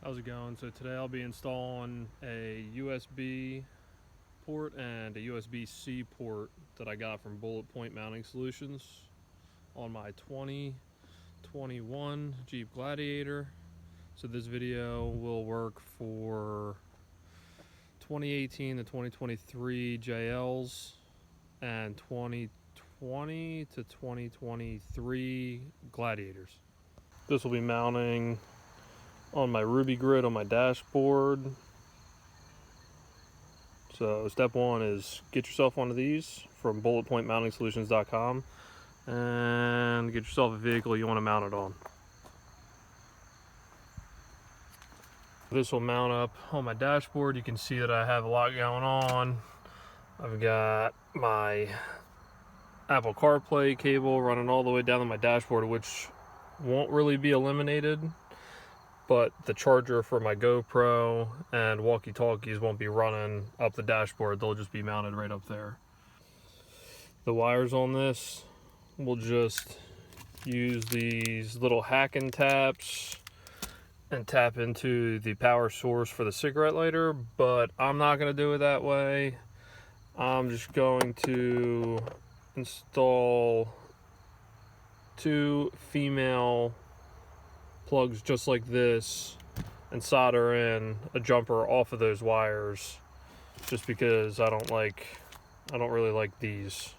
How's it going? So today I'll be installing a USB port and a USB-C port that I got from Bulletpoint Mounting Solutions on my 2021 Jeep Gladiator. So this video will work for 2018 to 2023 JLs and 2020 to 2023 Gladiators. This will be mounting on my Rubigrid on my dashboard. So step one is get yourself one of these from bulletpointmountingsolutions.com and get yourself a vehicle you want to mount it on. This will mount up on my dashboard. You can see that I have a lot going on. I've got my Apple CarPlay cable running all the way down to my dashboard, which won't really be eliminated, but the charger for my GoPro and walkie-talkies won't be running up the dashboard. They'll just be mounted right up there. The wires on this, we'll just use these little hack-in taps and tap into the power source for the cigarette lighter, but I'm not going to do it that way. I'm just going to install 2 female plugs just like this and solder in a jumper off of those wires, just because I don't really like these.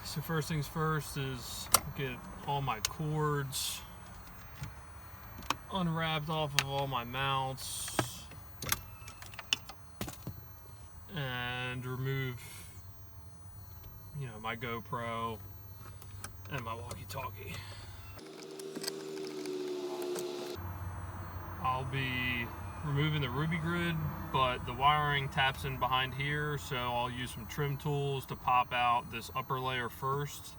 So first things first is get all my cords unwrapped off of all my mounts and remove, my GoPro and my walkie-talkie. I'll be removing the Rubigrid, but the wiring taps in behind here, so I'll use some trim tools to pop out this upper layer first,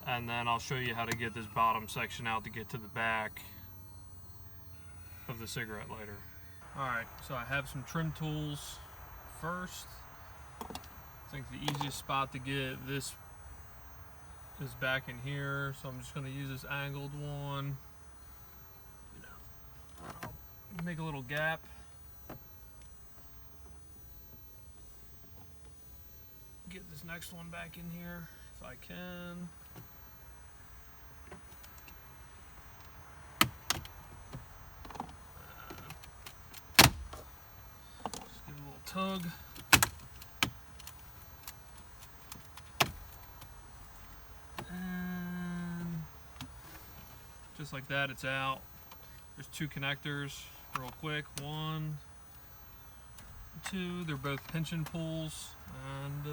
and then I'll show you how to get this bottom section out to get to the back of the cigarette lighter. Alright, so I have some trim tools first. I think the easiest spot to get this is back in here, so I'm just going to use this angled one. Make a little gap. Get this next one back in here if I can. Just give it a little tug. And just like that, it's out. There's 2 connectors. Real quick, 1, 2, they're both pinch-in pulls, and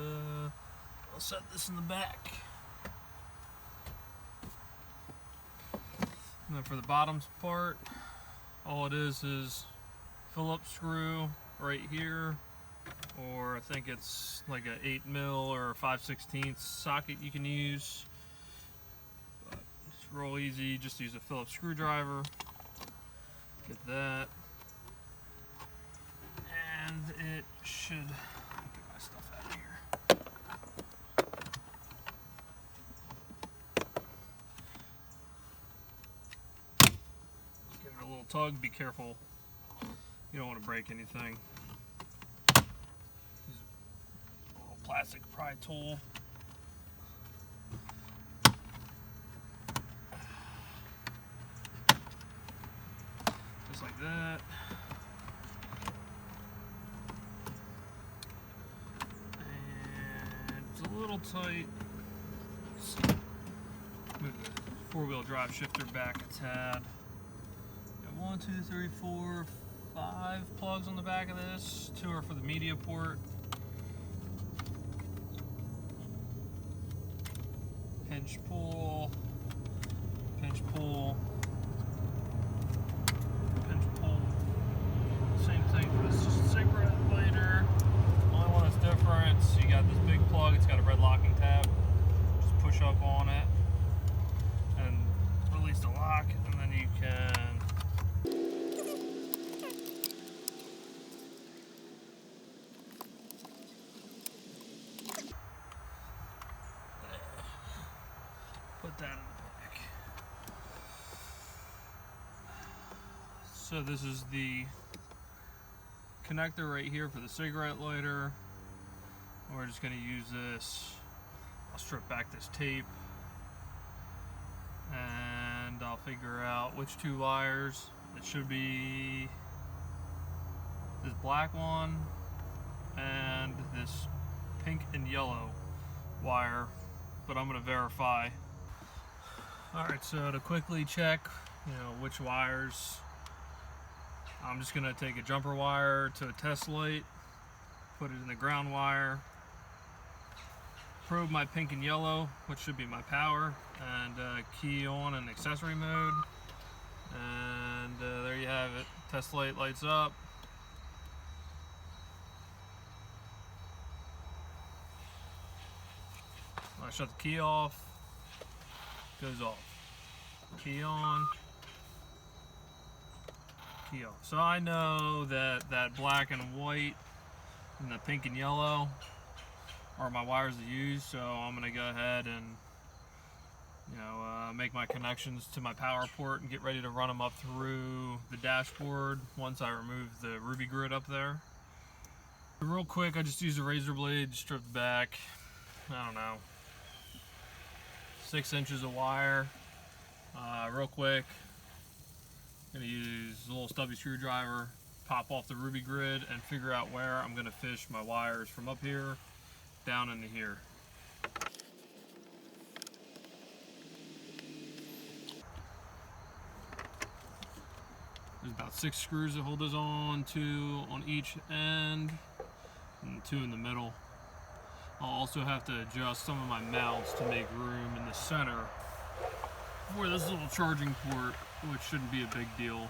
I'll set this in the back. And then for the bottom part, all it is Phillips screw right here, or I think it's like a 8mm or 5/16 socket you can use, but it's real easy. Just use a Phillips screwdriver. Get that, and it should get my stuff out of here. Give it a little tug. Be careful, you don't want to break anything. Use a little plastic pry tool. Like that. And it's a little tight. Let's move the 4-wheel drive shifter back a tad. Got 1, 2, 3, 4, 5 plugs on the back of this. 2 are for the media port. Pinch pull. Pinch pull. Same thing for this cigarette lighter. Only one that's different, so you got this big plug, it's got a red locking tab. Just push up on it and release the lock, and then you can put that in the back. So this is the connector right here for the cigarette lighter. We're just going to use this. I'll strip back this tape and I'll figure out which two wires. It should be this black one and this pink and yellow wire, but I'm going to verify. Alright, so to quickly check, which wires, I'm just going to take a jumper wire to a test light, put it in the ground wire, probe my pink and yellow, which should be my power, and key on in accessory mode, and there you have it. Test light lights up. I shut the key off, goes off. Key on, key off. So I know that black and white and the pink and yellow are my wires to use, so I'm gonna go ahead and make my connections to my power port and get ready to run them up through the dashboard once I remove the Rubigrid up there. Real quick, I just used a razor blade to strip back, I don't know, 6 inches of wire. Real quick, I'm gonna use a little stubby screwdriver, pop off the Rubigrid, and figure out where I'm gonna fish my wires from up here down into here. There's about 6 screws that hold this on, 2 on each end, and 2 in the middle. I'll also have to adjust some of my mounts to make room in the center for this little charging port, which shouldn't be a big deal.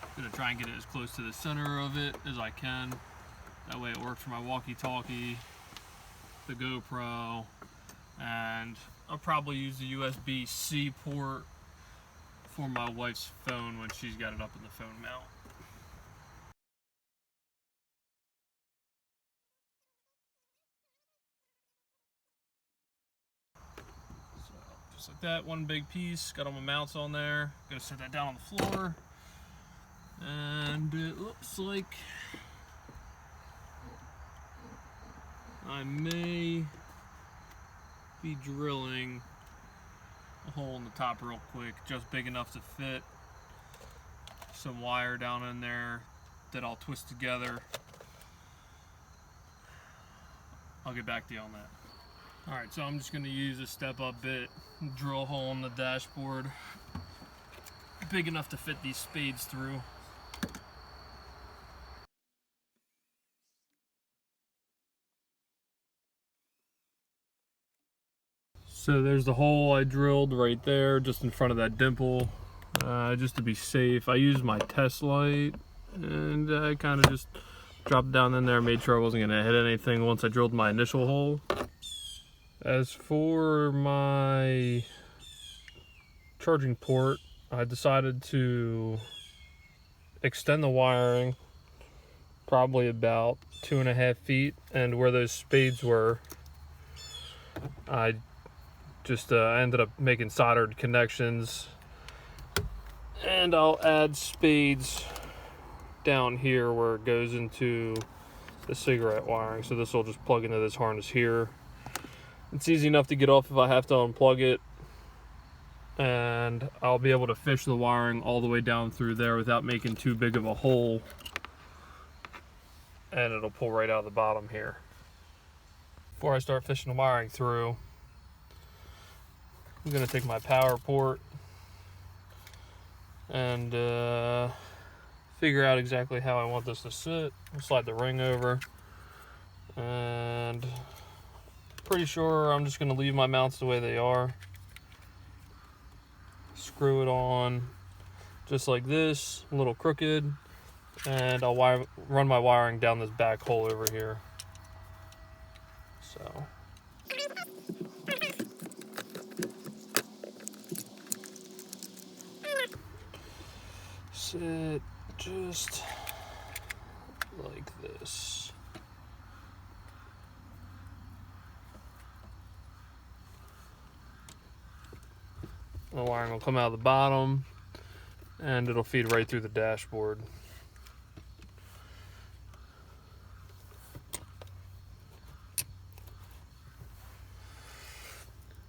I'm gonna try and get it as close to the center of it as I can. That way it works for my walkie-talkie, the GoPro, and I'll probably use the USB-C port for my wife's phone when she's got it up in the phone mount. So just like that, one big piece, got all my mounts on there. Gonna set that down on the floor, and it looks like I may be drilling a hole in the top real quick, just big enough to fit some wire down in there that I'll twist together. I'll get back to you on that. Alright, so I'm just going to use a step-up bit, drill a hole in the dashboard big enough to fit these spades through. So there's the hole I drilled right there, just in front of that dimple. Just to be safe, I used my test light, and I kind of just dropped down in there, made sure I wasn't going to hit anything once I drilled my initial hole. As for my charging port, I decided to extend the wiring probably about 2.5 feet, and where those spades were, I just ended up making soldered connections, and I'll add spades down here where it goes into the cigarette wiring. So this will just plug into this harness here. It's easy enough to get off if I have to unplug it, and I'll be able to fish the wiring all the way down through there without making too big of a hole, and it'll pull right out of the bottom here. Before I start fishing the wiring through, I'm going to take my power port and figure out exactly how I want this to sit. I'll slide the ring over, and pretty sure I'm just going to leave my mounts the way they are. Screw it on just like this, a little crooked, and I'll run my wiring down this back hole over here. So sit just like this. The wiring will come out of the bottom, and it'll feed right through the dashboard.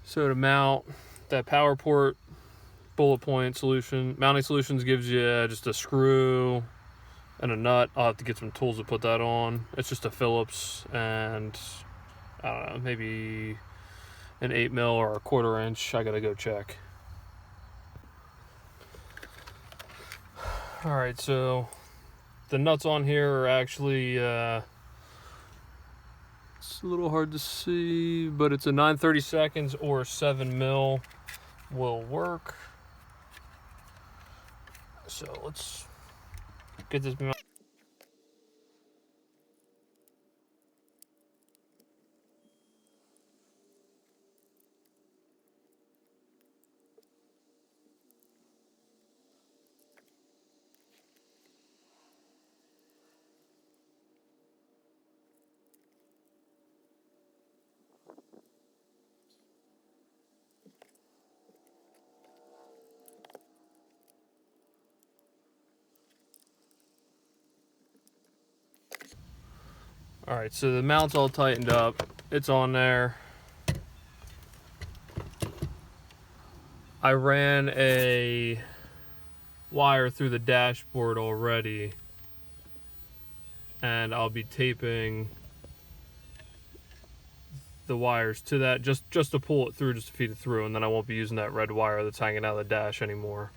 So to mount that power port, Bulletpoint Mounting Solutions gives you just a screw and a nut. I'll have to get some tools to put that on. It's just a Phillips and I don't know, maybe an 8mm or a 1/4 inch. I gotta go check. All right, so the nuts on here are actually it's a little hard to see, but it's a 9/32 or 7mm will work. So let's get this mounted. All right, so the mount's all tightened up. It's on there. I ran a wire through the dashboard already, and I'll be taping the wires to that just to pull it through, just to feed it through, and then I won't be using that red wire that's hanging out of the dash anymore.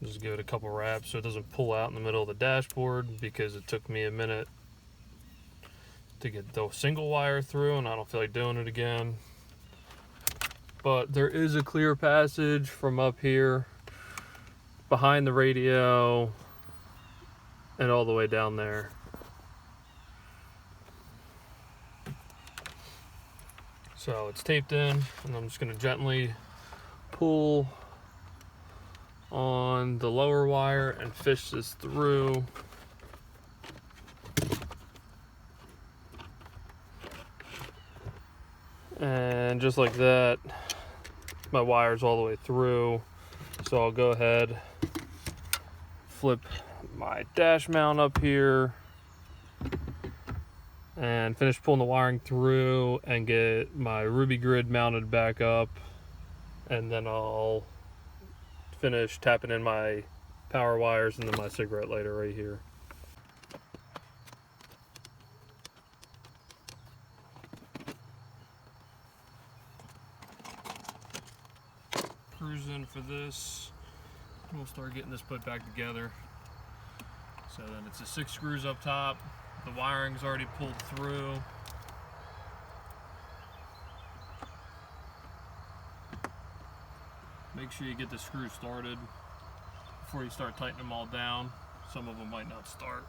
Just give it a couple wraps so it doesn't pull out in the middle of the dashboard, because it took me a minute to get the single wire through and I don't feel like doing it again. But there is a clear passage from up here behind the radio and all the way down there. So it's taped in, and I'm just going to gently pull on the lower wire and fish this through. And just like that, my wire's all the way through. So I'll go ahead, flip my dash mount up here, and finish pulling the wiring through and get my Rubigrid mounted back up, and then I'll finish tapping in my power wires and then my cigarette lighter right here. Cruising for this. We'll start getting this put back together. So then it's the 6 screws up top. The wiring's already pulled through. Make sure you get the screws started before you start tightening them all down. Some of them might not start.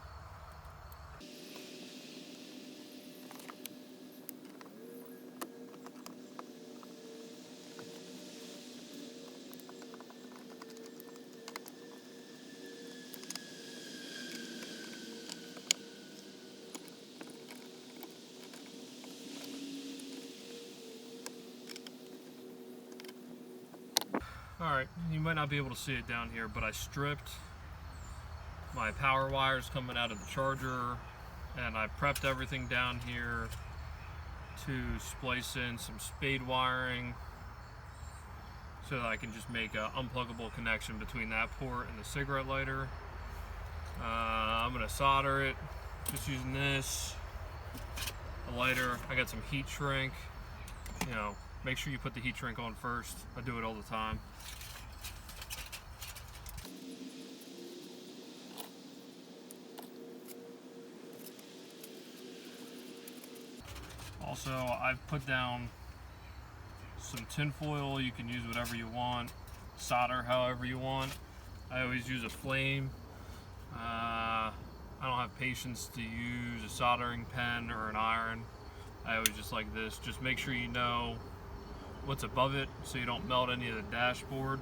Alright, you might not be able to see it down here, but I stripped my power wires coming out of the charger, and I prepped everything down here to splice in some spade wiring so that I can just make an unpluggable connection between that port and the cigarette lighter. I'm going to solder it just using this, a lighter. I got some heat shrink. You know, make sure you put the heat shrink on first. I do it all the time. Also, I've put down some tin foil. You can use whatever you want, solder however you want. I always use a flame. I don't have patience to use a soldering pen or an iron. I always just like this. Just make sure you know what's above it so you don't melt any of the dashboard.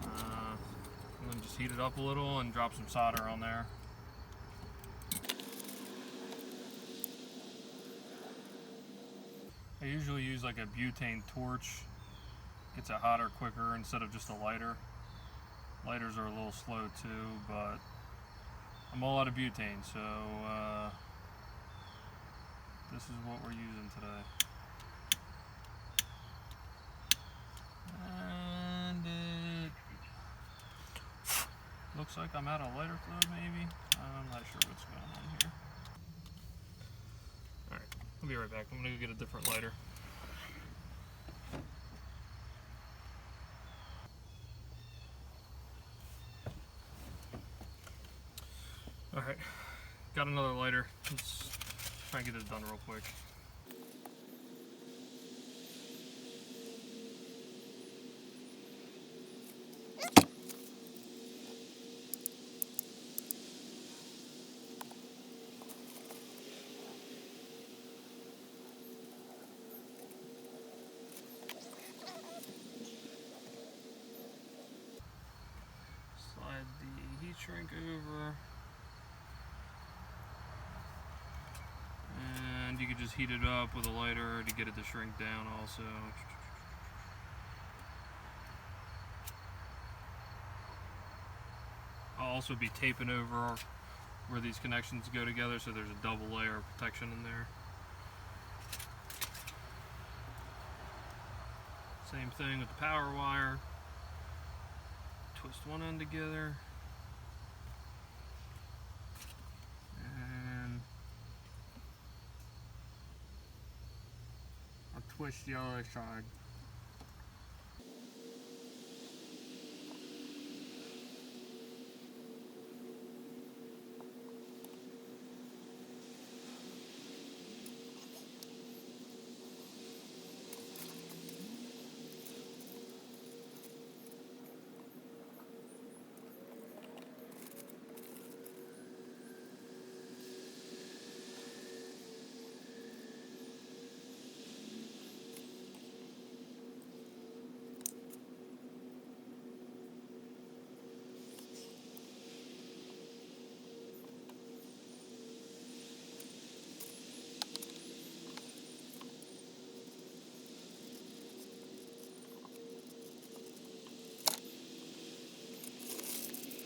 And then just heat it up a little and drop some solder on there. I usually use like a butane torch. Gets it hotter quicker instead of just a lighter. Lighters are a little slow too, but I'm all out of butane, so this is what we're using today. And it looks like I'm out of lighter fluid maybe. I'm not sure what's going on here. Alright, I'll be right back. I'm gonna go get a different lighter. Alright, got another lighter. Let's try and get this done real quick. Slide the heat shrink over. And you can just heat it up with a lighter to get it to shrink down also. I'll also be taping over where these connections go together so there's a double layer of protection in there. Same thing with the power wire. Twist one end together. And I'll twist the other side.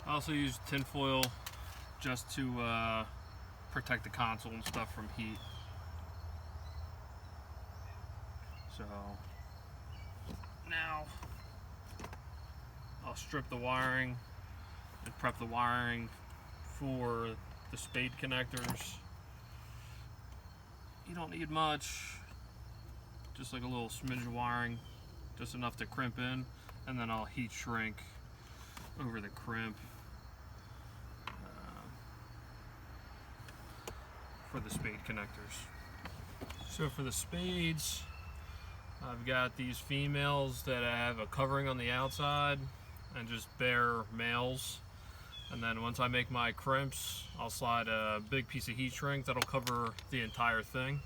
I also use tin foil just to protect the console and stuff from heat. So now I'll strip the wiring and prep the wiring for the spade connectors. You don't need much, just like a little smidge of wiring, just enough to crimp in, and then I'll heat shrink over the crimp for the spade connectors. So for the spades, I've got these females that have a covering on the outside and just bare males. And then once I make my crimps, I'll slide a big piece of heat shrink that'll cover the entire thing.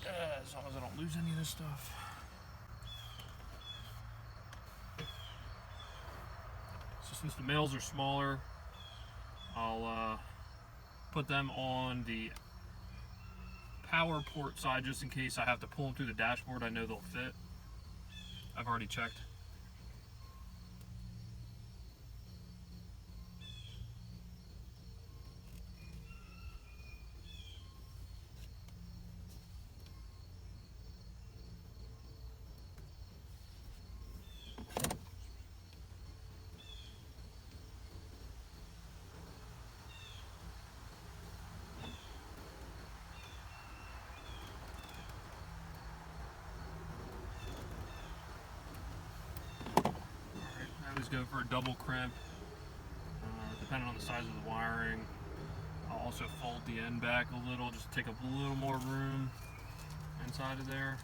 As long as I don't lose any of this stuff. So since the males are smaller, I'll put them on the power port side just in case I have to pull them through the dashboard. I know they'll fit. I've already checked. Go for a double crimp, depending on the size of the wiring. I'll also fold the end back a little, just to take up a little more room inside of there.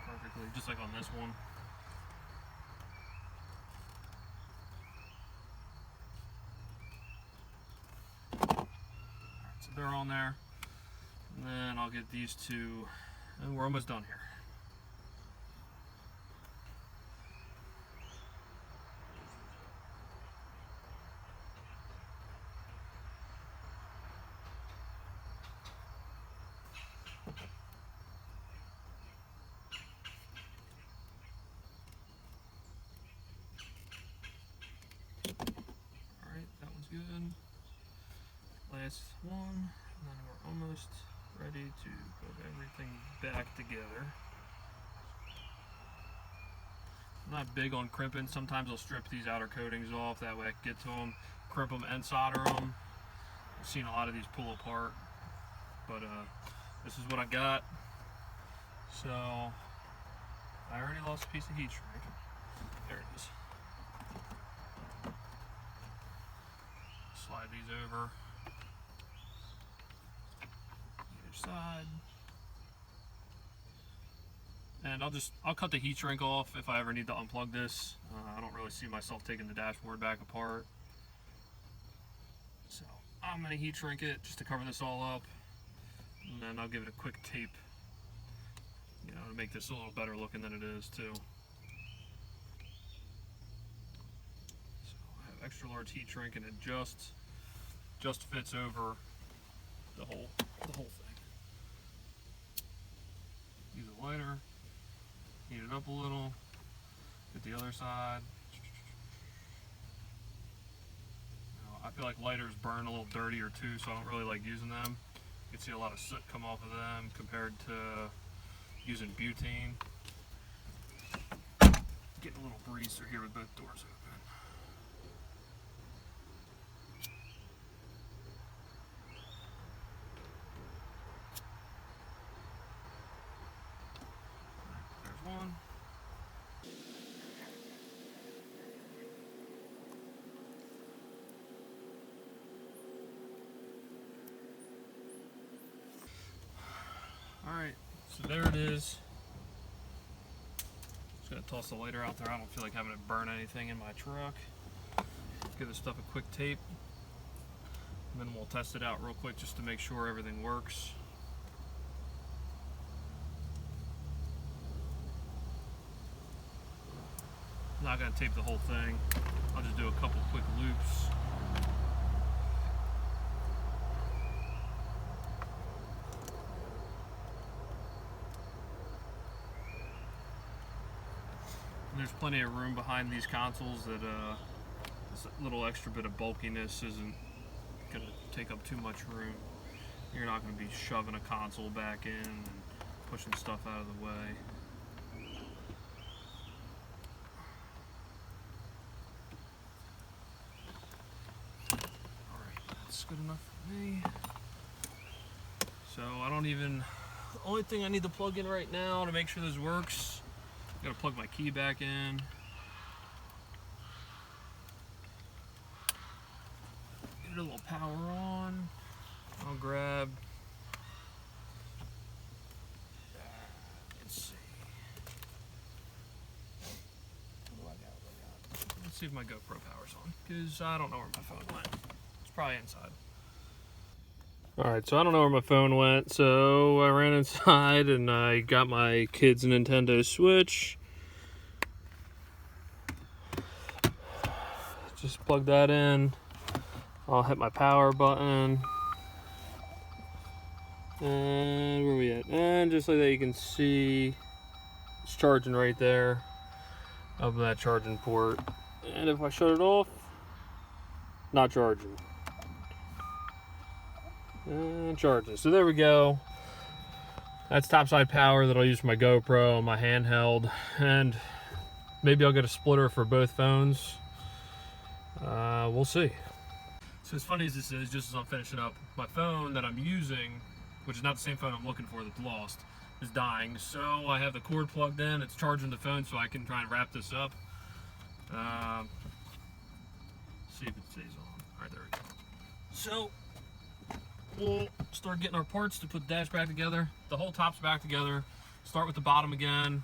Perfectly, just like on this one. Alright, so they're on there. And then I'll get these two, and we're almost done here. last one, and then we're almost ready to put everything back together. I'm not big on crimping. Sometimes I'll strip these outer coatings off, that way I can get to them, crimp them and solder them. I've seen a lot of these pull apart, but this is what I got. So I already lost a piece of heat shrink. There it is. Slide these over either side. And I'll cut the heat shrink off if I ever need to unplug this. I don't really see myself taking the dashboard back apart. So I'm gonna heat shrink it just to cover this all up. And then I'll give it a quick tape, you know, to make this a little better looking than it is too. So I have extra large heat shrink and it just fits over the whole thing. Use a lighter, heat it up a little, get the other side. You know, I feel like lighters burn a little dirtier too, so I don't really like using them. You can see a lot of soot come off of them compared to using butane. Getting a little breeze through here with both doors open. There's one. Alright, so there it is. Just gonna toss the lighter out there. I don't feel like having it burn anything in my truck. Give this stuff a quick tape. And then we'll test it out real quick just to make sure everything works. I'm not gonna tape the whole thing. I'll just do a couple quick loops. There's plenty of room behind these consoles that this little extra bit of bulkiness isn't going to take up too much room. You're not going to be shoving a console back in and pushing stuff out of the way. Alright, that's good enough for me. So the only thing I need to plug in right now to make sure this works, gotta plug my key back in. Get a little power on. I'll grab, let's see. What do I got? Let's see if my GoPro power's on, because I don't know where my phone went. It's probably inside. Alright, so I don't know where my phone went, so I ran inside and I got my kid's Nintendo Switch. Just plug that in. I'll hit my power button. And where are we at? And just like that, you can see it's charging right there up in that charging port. And if I shut it off, not charging. And charging. So there we go. That's topside power that I'll use for my GoPro, my handheld, and maybe I'll get a splitter for both phones. We'll see. So as funny as this is, just as I'm finishing up, my phone that I'm using, which is not the same phone I'm looking for that's lost, is dying. So I have the cord plugged in, it's charging the phone so I can try and wrap this up. See if it stays on. Alright, there we go. So we'll start getting our parts to put the dash back together. The whole top's back together. Start with the bottom again.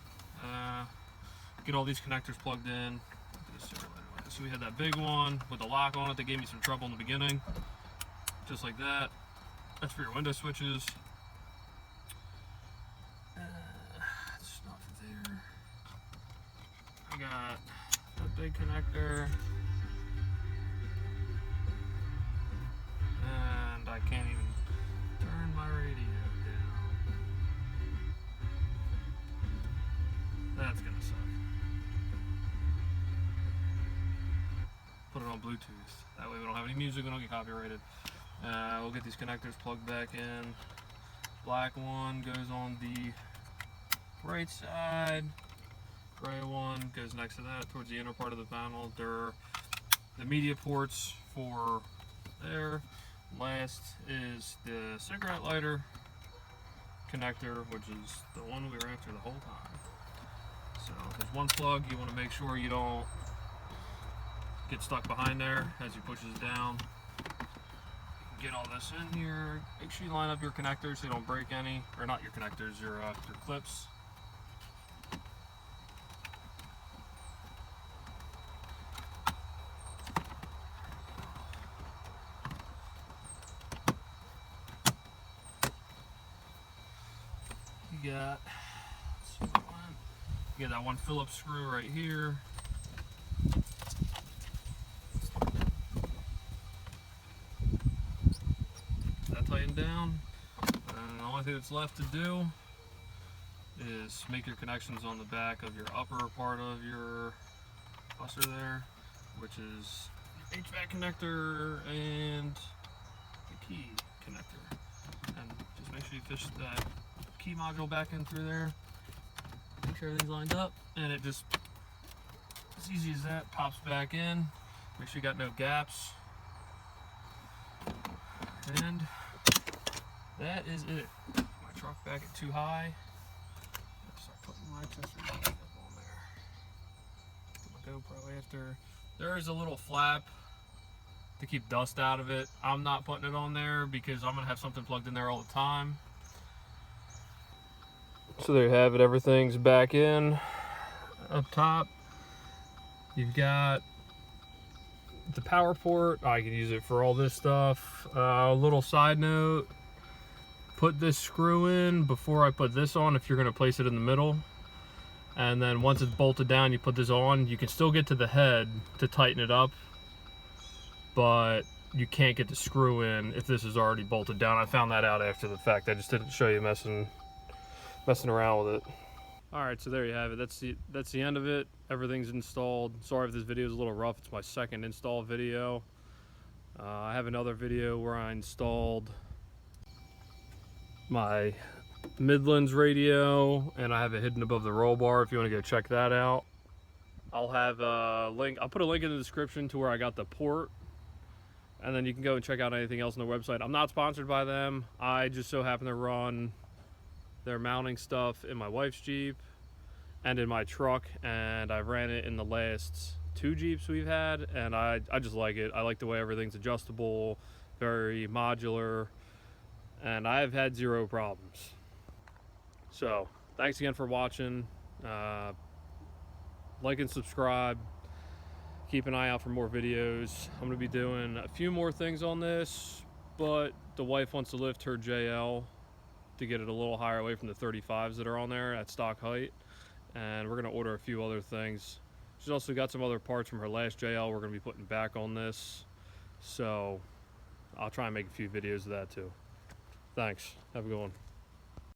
Get all these connectors plugged in. So we had that big one with the lock on it that gave me some trouble in the beginning. Just like that. That's for your window switches. It's not there. I got that big connector. And I can't even turn my radio down. That's gonna suck. Put it on Bluetooth. That way we don't have any music, we don't get copyrighted. We'll get these connectors plugged back in. Black one goes on the right side. Gray one goes next to that towards the inner part of the panel. They're the media ports for there. Last is the cigarette lighter connector, which is the one we were after the whole time. So there's one plug. You want to make sure you don't get stuck behind there as you push this down. You can get all this in here. Make sure you line up your connectors so you don't break any, or not your connectors, your clips. You got, you got that one Phillips screw right here. That tightened down. And the only thing that's left to do is make your connections on the back of your upper part of your buster there, which is your HVAC connector and the key connector. And just make sure you fish that key module back in through there. Make sure everything's lined up, and it just, as easy as that, pops back in. Make sure you got no gaps. And that is it. My truck back at too high. Start putting my accessories back up on there. Put my GoPro after. There is a little flap to keep dust out of it. I'm not putting it on there because I'm gonna have something plugged in there all the time. So there you have it, everything's back in. Up top, you've got the power port. I can use it for all this stuff. A little side note, put this screw in before I put this on if you're gonna place it in the middle. And then once it's bolted down, you put this on. You can still get to the head to tighten it up, but you can't get the screw in if this is already bolted down. I found that out after the fact. I just didn't show you messing around with it. All right, so there you have it. That's the end of it. Everything's installed. Sorry if this video is a little rough. It's my second install video. I have another video where I installed my Midlands radio, and I have it hidden above the roll bar if you want to go check that out. I'll have a link. I'll put a link in the description to where I got the port, and then you can go and check out anything else on their website. I'm not sponsored by them. I just so happen to run their mounting stuff in my wife's Jeep and in my truck, and I ran it in the last 2 Jeeps we've had, and I just like it. I like the way everything's adjustable, very modular, and I've had 0 problems. So thanks again for watching. Like and subscribe. Keep an eye out for more videos. I'm gonna be doing a few more things on this, but the wife wants to lift her JL to get it a little higher away from the 35s that are on there at stock height, and we're going to order a few other things. She's also got some other parts from her last JL we're going to be putting back on this, so I'll try and make a few videos of that too. Thanks, have a good one.